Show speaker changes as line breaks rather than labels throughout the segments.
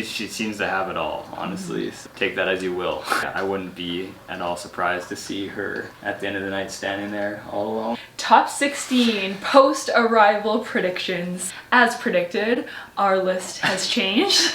she seems to have it all, honestly. So take that as you will. I wouldn't be at all surprised to see her at the end of the night standing there all alone.
Top 16 post-arrival predictions. As predicted, our list has changed.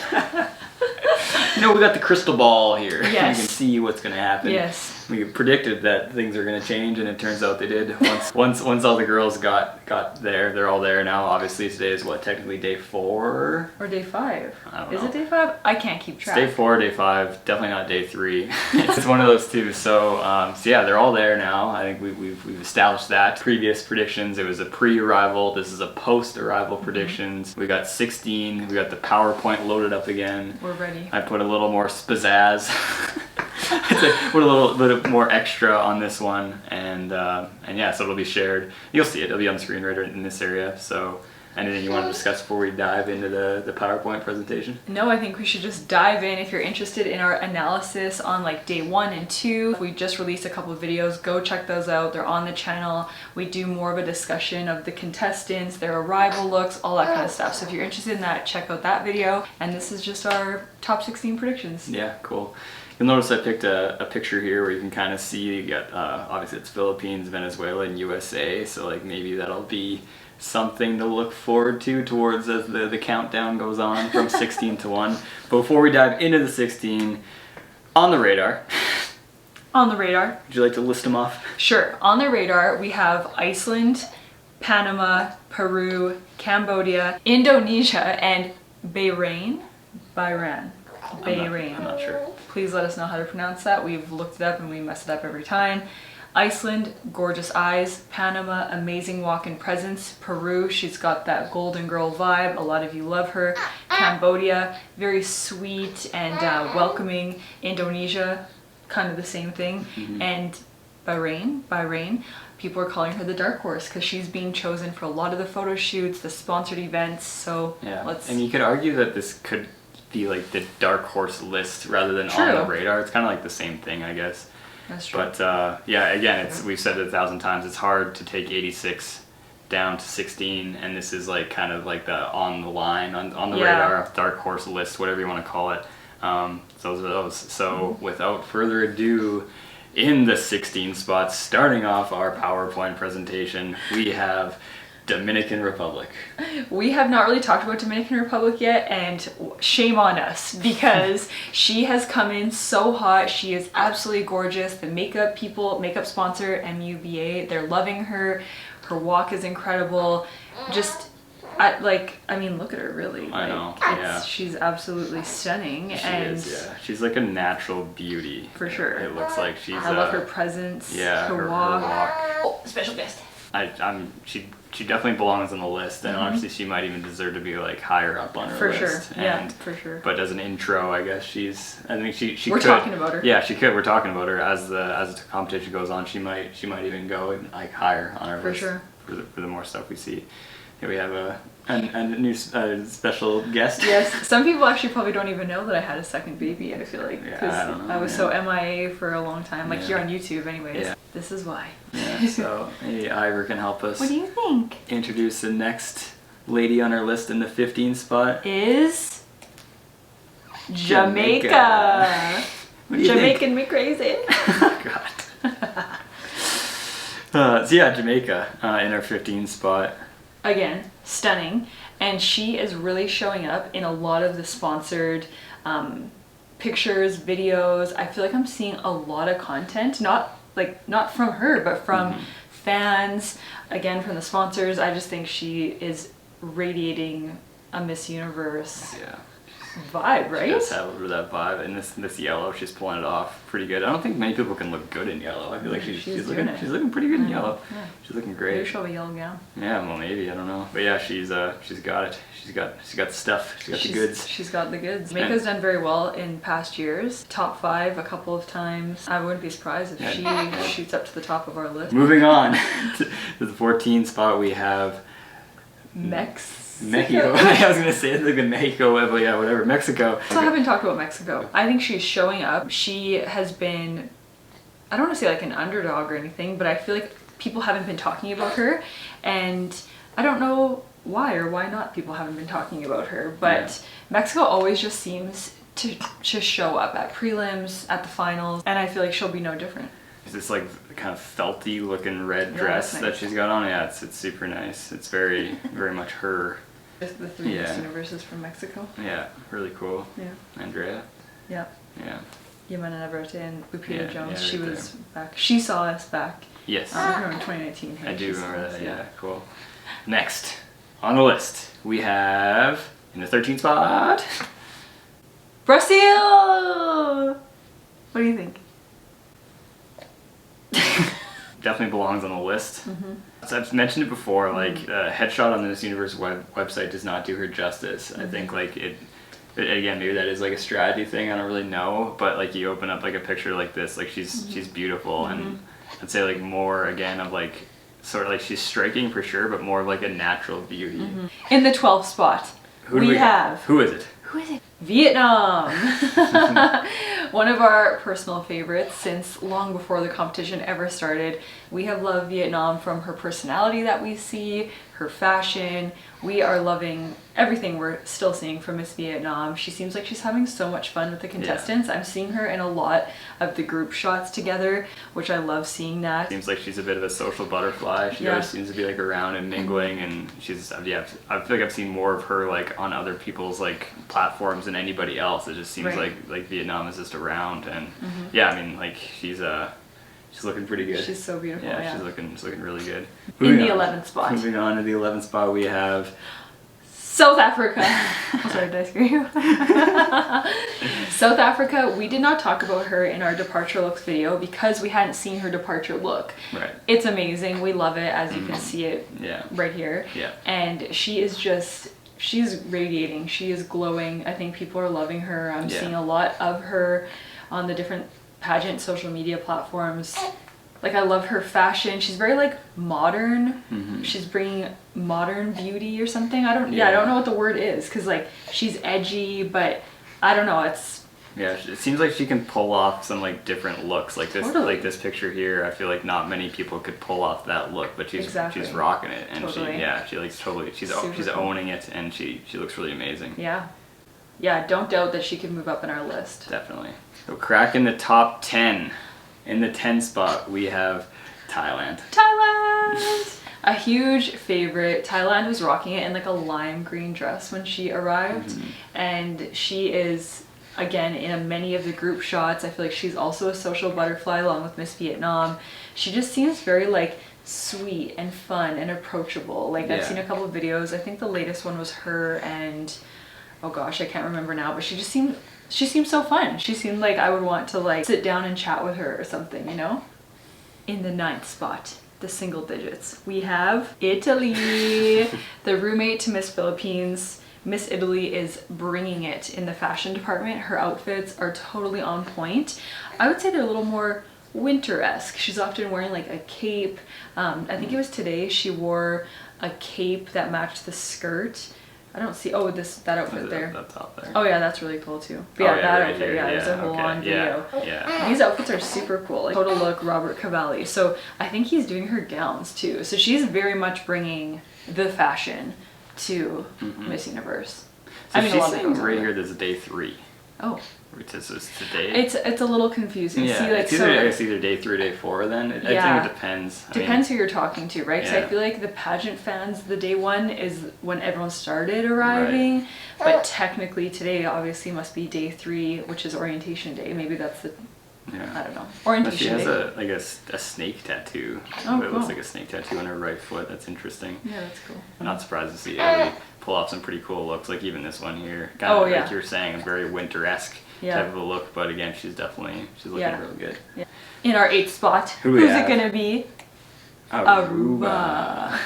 You know, we got the crystal ball here.
Yes.
You can see what's going to happen.
Yes.
We predicted that things are going to change, and it turns out they did. Once all the girls got there, they're all there now. Obviously, today is what, technically day 4?
Or day 5?
I don't know.
Is it day 5? I can't keep track.
It's day 4, day 5, definitely not day 3. It's one of those two. So yeah, they're all there now. I think we've established that. Previous predictions, it was a pre-arrival. This is a post-arrival predictions. We got 16. We got the PowerPoint loaded up again.
We're ready.
I put a little more pizzazz. Put a little bit more extra on this one, and yeah, so it'll be shared. You'll see it. It'll be on the screen right in this area. So, anything you want to discuss before we dive into the PowerPoint presentation?
No, I think we should just dive in. If you're interested in our analysis on like day 1 and 2, we just released a couple of videos. Go check those out. They're on the channel. We do more of a discussion of the contestants, their arrival looks, all that kind of stuff. So if you're interested in that, check out that video. And this is just our top 16 predictions.
Yeah, cool. You'll notice I picked a picture here where you can kind of see, you got, obviously it's Philippines, Venezuela, and USA, so like maybe that'll be something to look forward to towards as the countdown goes on from 16 to 1. But before we dive into the 16, on the radar.
On the radar.
Would you like to list them off?
Sure. On the radar, we have Iceland, Panama, Peru, Cambodia, Indonesia, and Bahrain. Bahrain.
I'm not sure.
Please let us know how to pronounce that. We've looked it up and we mess it up every time. Iceland, gorgeous eyes. Panama, amazing walk-in presence. Peru, she's got that golden girl vibe. A lot of you love her. Cambodia, very sweet and welcoming. Indonesia, kind of the same thing. And Bahrain, people are calling her the dark horse because she's being chosen for a lot of the photo shoots, the sponsored events. So
yeah, and you could argue that this could be like the dark horse list rather than
True.
on the radar. It's kind of like the same thing, I guess.
That's true.
But yeah, again, we've said it 1,000 times. It's hard to take 86 down to 16, and this is like kind of like the on the line, on the radar, dark horse list, whatever you want to call it. Those are those. So without further ado, in the 16 spots, starting off our PowerPoint presentation, we have Dominican Republic.
We have not really talked about Dominican Republic yet, and shame on us because she has come in so hot. She is absolutely gorgeous. The makeup sponsor, MUBA, they're loving her. Her walk is incredible. I mean, look at her, really.
I know, yeah.
She's absolutely stunning.
She is, yeah. She's like a natural beauty.
For sure.
It looks like she's...
I love her presence,
yeah,
her walk.
Oh,
special guest.
She definitely belongs on the list, and honestly, she might even deserve to be like higher up on her list.
For sure, yeah, for sure.
But as an intro, I guess I think she
We're
could,
talking about her.
Yeah, she could. We're talking about her as the competition goes on. She might even go like higher on our list.
For sure.
For the more stuff we see. Here we have a new special guest.
Yes, some people actually probably don't even know that I had a second baby, I feel like.
Yeah, I don't know.
I was so MIA for a long time, like here on YouTube anyways.
Yeah.
This is why.
Yeah, so maybe Ivor can help us.
What do you think?
Introduce the next lady on our list in the 15 spot.
Is Jamaica. Jamaican me crazy.
Oh, God. So yeah, Jamaica in our 15 spot.
Again, stunning, and she is really showing up in a lot of the sponsored pictures, videos. I feel like I'm seeing a lot of content, not from her, but from fans, again from the sponsors. I just think she is radiating a Miss Universe vibe, right?
She does have that vibe, and this yellow, she's pulling it off pretty good. I don't think many people can look good in yellow. I feel like she's looking pretty good in yellow. Yeah. She's looking great.
Maybe she'll have a yellow gown.
Yeah, well maybe, I don't know. But yeah, she's got it. She's got the stuff. She's got the goods.
She's got the goods. Jamaica's done very well in past years. Top 5 a couple of times. I wouldn't be surprised if she shoots up to the top of our list.
Moving on to the 14th spot, we have
Mexico.
I was gonna say it's like the Mexico, but yeah, whatever. Mexico.
So I haven't talked about Mexico. I think she's showing up. She has been, I don't want to say like an underdog or anything, but I feel like people haven't been talking about her, and I don't know why or why not people haven't been talking about her. But Mexico always just seems to just show up at prelims, at the finals, and I feel like she'll be no different.
Is this like kind of felty looking red dress
nice.
that she's got on? Yeah, it's super nice. It's very much her.
The three Miss Universes from Mexico.
Yeah, really cool.
Yeah.
Andrea.
Yeah.
Yeah.
Yamena Navarrete and Lupita Jones.
Yeah,
she
right
was back. She saw us back.
Yes.
In 2019.
I do remember that. Yeah, cool. Next on the list we have in the 13th spot,
Brazil. What do you think?
Definitely belongs on the list. So I've mentioned it before, like headshot on the Miss Universe website does not do her justice. I think like it again, maybe that is like a strategy thing, I don't really know, but like you open up like a picture like this, like she's beautiful, and I'd say like more again of like sort of like she's striking for sure, but more of like a natural beauty.
In the 12th spot,
Who is it?
Who is it? Vietnam. One of our personal favorites since long before the competition ever started. We have loved Vietnam from her personality that we see, her fashion. We are loving everything we're still seeing from Miss Vietnam. She seems like she's having so much fun with the contestants. I'm seeing her in a lot of the group shots together, which I love seeing that.
Seems like she's a bit of a social butterfly. She always seems to be like around and mingling, and she's I feel like I've seen more of her like on other people's like platforms than anybody else. It just seems like Vietnam is just around, and I mean like she's looking pretty good. She's
so beautiful.
Yeah, she's looking really good.
In the 11th spot.
Moving on to the 11th spot, we have
South Africa. Sorry, did I scare you? South Africa, we did not talk about her in our departure looks video because we hadn't seen her departure look.
Right.
It's amazing. We love it, as you can see it right here.
Yeah.
And she is she's radiating. She is glowing. I think people are loving her. I'm seeing a lot of her on the different pageant social media platforms. Like, I love her fashion. She's very like modern. She's bringing modern beauty or something. I don't know what the word is, because like she's edgy, but I don't know, it's
it seems like she can pull off some like different looks. Like this like this picture here, I feel like not many people could pull off that look, but she's rocking it, and she like totally she's owning it, and she looks really amazing.
Yeah, don't doubt that she could move up in our list.
Definitely. So cracking the top 10. In the 10th spot, we have Thailand.
A huge favorite. Thailand was rocking it in like a lime green dress when she arrived. And she is, again, in many of the group shots. I feel like she's also a social butterfly along with Miss Vietnam. She just seems very like sweet and fun and approachable. Like I've seen a couple of videos. I think the latest one was her and, oh gosh, I can't remember now, but she seemed so fun. She seemed like I would want to like sit down and chat with her or something, you know? In the 9th spot, the single digits, we have Italy, the roommate to Miss Philippines. Miss Italy is bringing it in the fashion department. Her outfits are totally on point. I would say they're a little more winter-esque. She's often wearing like a cape. I think it was today she wore a cape that matched the skirt. I don't see, that outfit there.
That top there.
Oh yeah, that's really cool too. But that outfit, there's a whole on video. These outfits are super cool. Like total look Robert Cavalli. So I think he's doing her gowns too. So she's very much bringing the fashion to Miss Universe.
So she's saying right here there's a day 3.
Oh.
It's today.
It's a little confusing.
Yeah,
see, like,
it's either day 3 or day 4 then. I think it depends.
Depends who you're talking to, right? Because I feel like the pageant fans, the day 1 is when everyone started arriving. Right. But technically today obviously must be day 3, which is orientation day. Maybe that's the, I don't know. Orientation day.
She has a snake tattoo.
Oh,
it looks like a snake tattoo on her right foot. That's interesting.
Yeah, that's cool.
I'm not surprised to see Ellie pull off some pretty cool looks, like even this one here. Kind of like you were saying, a very winter-esque type of a look, but again, she's looking real good. Yeah. In our 8th spot, who's it gonna be? Aruba.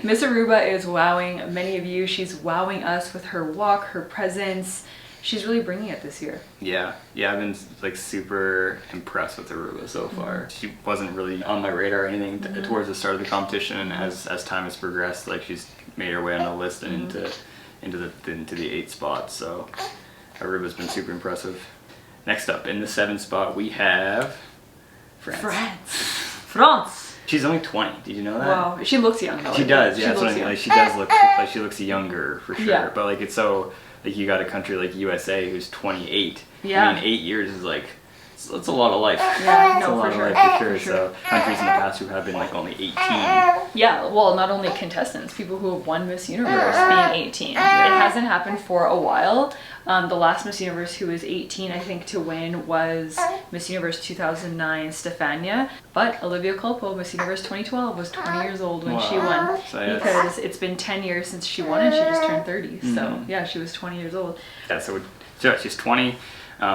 Miss Aruba is wowing many of you. She's wowing us with her walk, her presence. She's really bringing it this year. Yeah, I've been like super impressed with Aruba so far. She wasn't really on my radar or anything towards the start of the competition, and as time has progressed, like she's made her way on the list and into the 8th spot. So Aruba's been super impressive. Next up, in the 7th spot, we have France. She's only 20. Did you know that?
Wow, she looks young though.
She does, yeah.
She
That's what I
looks
mean.
young.
Like she does look like she looks younger for sure.
Yeah.
But like it's so like you got a country like USA who's 28.
Yeah.
I mean, 8 years is like it's a lot of life.
Yeah,
It's a
no,
lot
for
of
sure.
life for sure.
For sure.
So countries in the past who have been like only 18.
Yeah, well, not only contestants, people who have won Miss Universe being 18. It hasn't happened for a while. The last Miss Universe who was 18, I think, to win was Miss Universe 2009, Stefania. But Olivia Culpo, Miss Universe 2012, was 20 years old when she won.
So, yeah,
because it's been 10 years since she won and she just turned 30. So, yeah, she was 20 years old.
Yeah, so she's 20.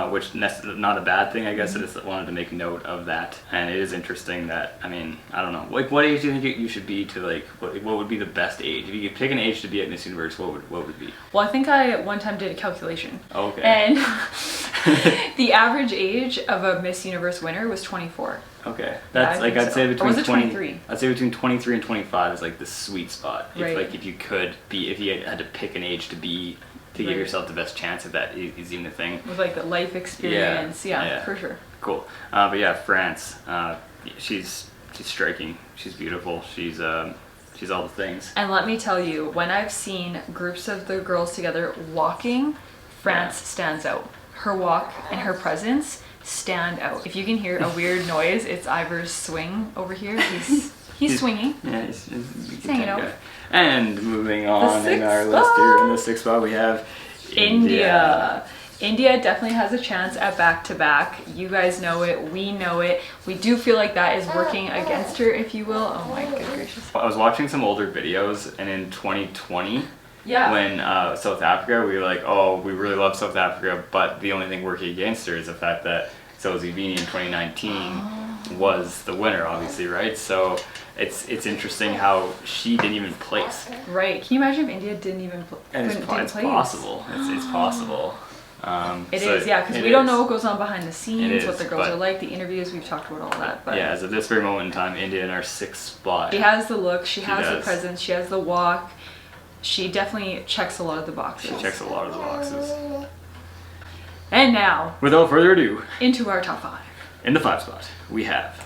Which not a bad thing, I guess. I just wanted to make note of that, and it is interesting that I mean I don't know, like what age do you think you should be to like what would be the best age if you could pick an age to be at Miss Universe? What would it be?
Well, I think I one time did a calculation.
Okay.
And the average age of a Miss Universe winner was 24.
Okay, that's
I
like
think
I'd
so.
say
Or
between
was it
20.
23?
I'd say between 23 and 25 is like the sweet spot. If
Right.
like if you could be if you had to pick an age to be to give
Right.
yourself the best chance if that is even a thing.
With like the life experience, yeah, for sure.
Cool. But yeah, France. She's striking. She's beautiful. She's all the things.
And let me tell you, when I've seen groups of the girls together walking, France stands out. Her walk and her presence stand out. If you can hear a weird noise, it's Ivor's swing over here. He's swinging.
Yeah, he's
hanging out.
guy. And moving on in our
sixth
list here, in
spot.
the sixth spot we have
India. India definitely has a chance at back-to-back. You guys know it. We know it. We do feel like that is working against her, if you will. Oh my good gracious.
I was watching some older videos, and in 2020,
Yeah.
when South Africa, we were like, oh, we really love South Africa, but the only thing working against her is the fact that Zozivini in 2019 was the winner, obviously, right? So it's interesting how she didn't even place.
Right. Can you imagine if India didn't even
And it's possible. It's possible.
It
So
is, yeah, because
it
we don't
is.
know what goes on behind the scenes,
is,
what the girls
but-
are like, the interviews, we've talked about all that. But
Yeah, as at this very moment in time, India in our sixth spot.
she has the look, she has the
does.
presence, she has the walk. She definitely checks a lot of the boxes.
She checks a lot of the boxes.
And now,
Without further ado,
into our top 5.
in the 5 spot, we have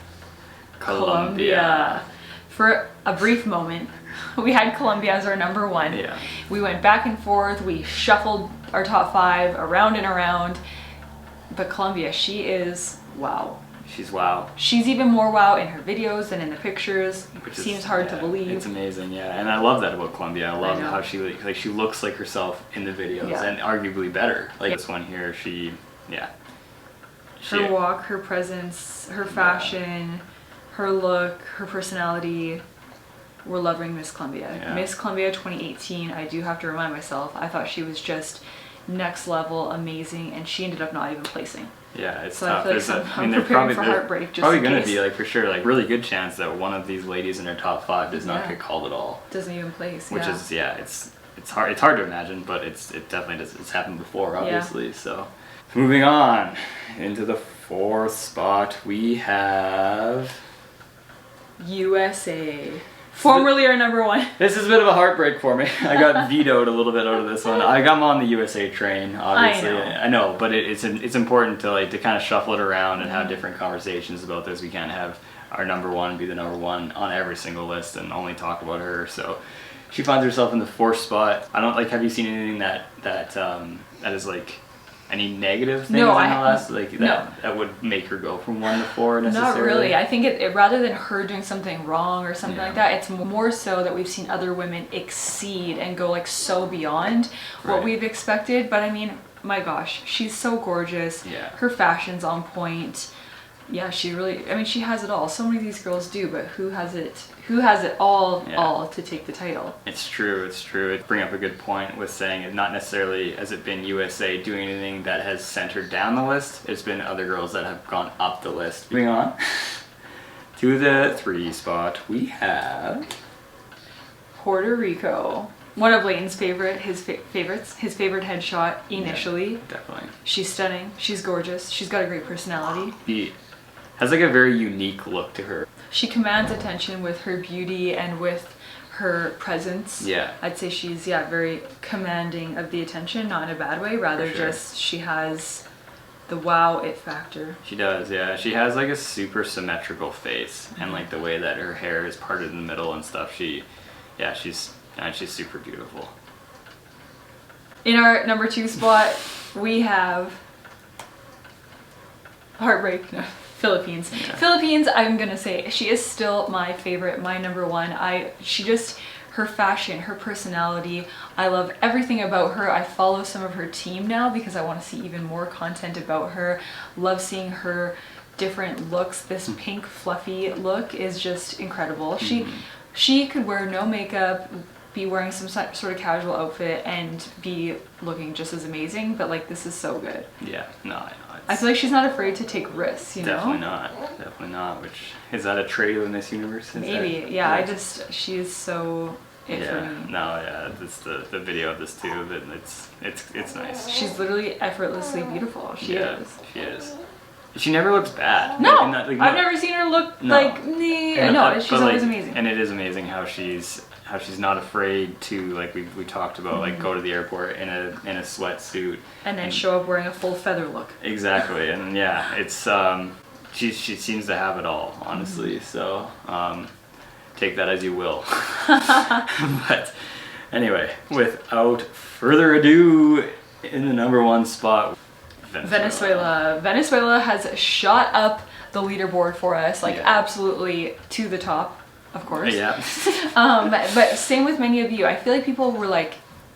Colombia.
For a brief moment, we had Colombia as our number 1.
Yeah.
We went back and forth, we shuffled our top 5 around and around. But Colombia, she is wow.
She's wow.
She's even more wow in her videos than in the pictures.
Which
Seems hard to believe.
It's amazing, yeah. And I love that about Colombia. I love
know.
how she looks like herself in the videos,
Yeah.
and arguably better. Like this one here,
Her walk, her presence, her fashion, her look, her personality. We're loving Miss Colombia.
Yeah.
Miss Colombia 2018, I do have to remind myself, I thought she was just next level amazing, and she ended up not even placing.
Yeah, it's
So
tough.
I feel like I'm
they're
preparing for
they're
heartbreak just
probably
in
gonna
case.
be like for sure, like really good chance that one of these ladies in her top 5 does not
Yeah.
get called at all.
Doesn't even place.
Which
yeah.
is it's hard to imagine, but it definitely does. It's happened before, obviously. So moving on into the 4th spot, we have
USA. Formerly our number 1.
This is a bit of a heartbreak for me. I got vetoed a little bit out of this one. I'm on the USA train, obviously. I know, but it's important to kind of shuffle it around and have different conversations about this. We can't have our number 1 be the number 1 on every single list and only talk about her. So she finds herself in the 4th spot. I don't have you seen anything that is like any negative things
No,
in the last
no.
that would make her go from 1 to 4 necessarily?
Not really. I think it rather than her doing something wrong or something like that, it's more so that we've seen other women exceed and go so beyond what
Right.
we've expected. But I mean, my gosh, she's so gorgeous.
Yeah.
Her fashion's on point. Yeah, she has it all. So many of these girls do, but who has it all to take the title?
It's true. It bring up a good point with saying it not necessarily has it been USA doing anything that has sent her down the list. It's been other girls that have gone up the list. Moving on to the 3 spot, we have
Puerto Rico. One of Layton's his favorite headshot initially.
Yeah, definitely.
She's stunning. She's gorgeous. She's got a great personality.
She has a very unique look to her.
She commands attention with her beauty and with her presence.
Yeah.
I'd say she's very commanding of the attention, not in a bad way. Rather,
For sure.
just she has the wow it factor.
She does, yeah. She has like a super symmetrical face, and like the way that her hair is parted in the middle and stuff. She's super beautiful.
In our number 2 spot, we have Heartbreak. No, Philippines.
Yeah.
Philippines, I'm gonna say she is still my favorite, my number 1. Her fashion, her personality, I love everything about her. I follow some of her team now because I want to see even more content about her. Love seeing her different looks. This pink fluffy look is just incredible. She could wear no makeup, be wearing some sort of casual outfit and be looking just as amazing, but like this is so good.
Yeah, no, I know.
I feel like she's not afraid to take risks, you know?
Definitely not. Which, is that a trait of Miss Universe?
Maybe, yeah. She is so it for me.
No, yeah, it's the video of this too, but it's nice.
She's literally effortlessly beautiful. She is.
She is. She never looks bad.
No, I've never seen her look like no. She's always amazing.
And it is amazing how she's not afraid to, like we talked about, like go to the airport in a sweatsuit
and then show up wearing a full feather look.
Exactly, and yeah, it's she seems to have it all, honestly. So take that as you will. But anyway, without further ado, in the number 1 spot,
Venezuela. Venezuela has shot up the leaderboard for us, like absolutely to the top, of course.
Yeah.
But same with many of you. I feel like people were like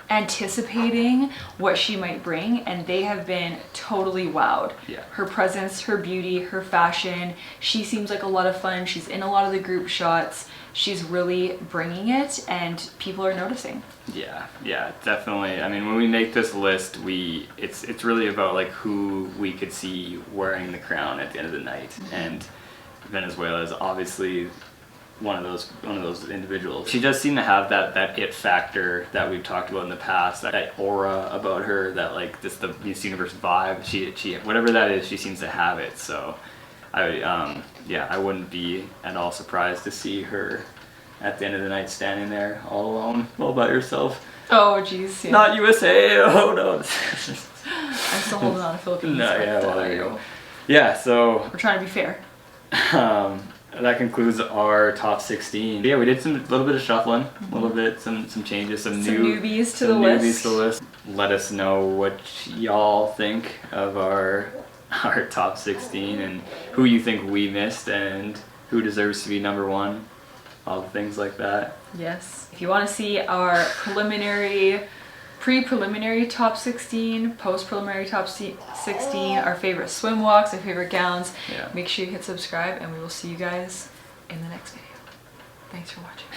anticipating what she might bring, and they have been totally wowed.
Yeah.
Her presence, her beauty, her fashion. She seems like a lot of fun. She's in a lot of the group shots. She's really bringing it, and people are noticing. Yeah, definitely. I mean, when we make this list, it's really about like who we could see wearing the crown at the end of the night, and Venezuela is obviously one of those individuals. She does seem to have that it factor that we've talked about in the past, that aura about her, that like just the Miss Universe vibe. She whatever that is, she seems to have it. So I wouldn't be at all surprised to see her at the end of the night standing there all alone, all by herself. Oh jeez. Yeah.
Not USA. Oh no.
I'm still holding on to Philippines.
No, yeah, well there you go. Yeah, so
we're trying to be fair.
That concludes our top 16. Yeah, we did a little bit of shuffling, a little bit, some changes, some
newbies to the list.
Let us know what y'all think of our top 16 and who you think we missed and who deserves to be number 1. All the things like that.
Yes. If you want to see our pre-preliminary top 16, post-preliminary top 16, our favorite swim walks, our favorite gowns, make sure you hit subscribe, and we will see you guys in the next video. Thanks for watching.